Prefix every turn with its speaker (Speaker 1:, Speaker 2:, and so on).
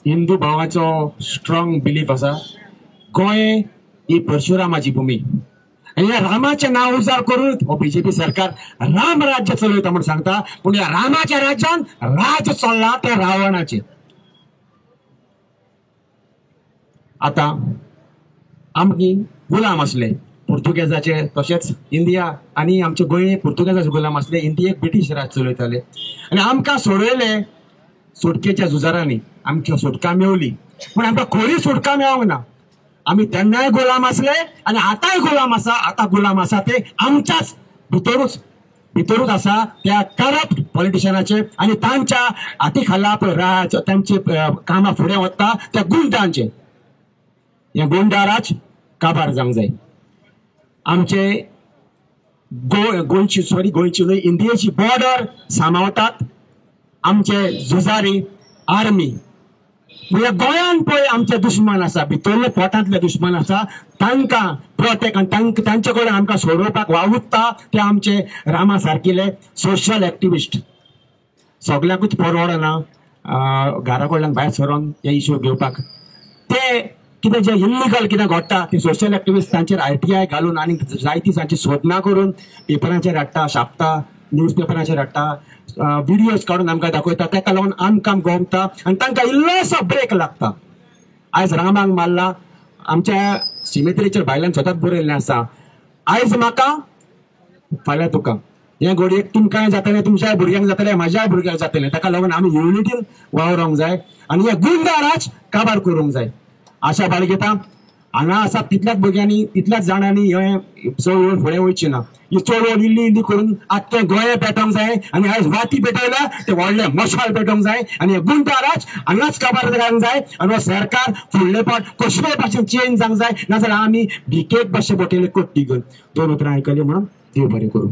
Speaker 1: हिंदू भावाचो strong belief आसा गोंय ही परशुरामाची भूमी आणि या रामाचें नाव उजार करून हो बीजेपी सरकार राम राज्य चलयता म्हणून सांगता पूण या रामाच्या राज्यान राज चल्ला त्या रावणाचे आता आमची गुलाम असले पुर्तुगेजाचे तशेंच इंडिया आणि आमचे गोंय पुर्तुगेजाचे गुलाम असले इंडियेक ब्रिटीश राज चलयताले आणि आमकां सोडयले सुटकेच्या झुजारांनी आमची सुटका मेवली पण आमकां खरी सुटका मेळोंक ना आम्ही तेन्नाय गुलाम असले आणि आतांय गुलाम आसा आता गुलाम आसा ते आमच्याच भितरूच आसा त्या करप्ट पॉलिटिशियनाचे आणि तांच्या हाती खाला राज तांची कामां फुडें वता त्या गुंडांचे हे गुंडा राज काबार जावंक जाय आमचे गोंयची न्हय इंडियेची बॉर्डर सांबाळतात आमचे झुजारी आर्मी म्हणजे गोंयान पळय आमचे दुश्मन आसा भितरले पोटांतले दुश्मन आसा तांकां प्रोटेक्ट आनी तांचे कडेन आमकां सोडोवपाक वावुरता ते आमचे रामा सारकिले सोशल एक्टिविस्ट सगळ्याकूच परवडना घरा कडल्यान भायर सरोन हे इश्यू घेवपाक ते कितें जे इल्लिगल कितें घडटा ते सोशल एक्टिविस्ट तांचेर ITI घालून आनी जायती तांची सोदना करून पेपरांचेर हाडटा छापता न्यूज पेपरांचेर हाडटा व्हिडिओज काढून आमकां दाखयता ताका लागून आमकां गोमता आनी तांकां इल्लोसो ब्रेक लागता आयज रामाक मारला आमच्या सिमेत्रीचेर भायल्यान सतत बरयल्लें आसा आयज म्हाका फाल्यां तुका हे घडयेक तुमकांय जातलें तुमच्याय भुरग्यांक जातलें म्हाज्याय भुरग्यांक जातलें ताका लागून आमी युनिटीन वावरोंक जाय आनी हे गुंडा राज काबार करूंक जाय आशा बाळगेता हांगा आसा तितल्याच भुरग्यांनी तितल्याच जाणांनी हे चळवळ फुडें वयची ना ही चळवळ इल्ली करून आख्खें गोंय पेटोवंक जाय आनी आयज वाती पेटयला ते व्हडले मशाल पेटोवंक जाय आनी हे गुंडा राज हांगाच काबार जावंक जाय आनी हो सरकार फुडले पावट कसलेय भाशेन चेंज जावंक जाय नाजाल्यार आमी भिकेक भाशे बटयले कट्टी घेवन दोन उतरां आयकली म्हणून देव बरें करूं.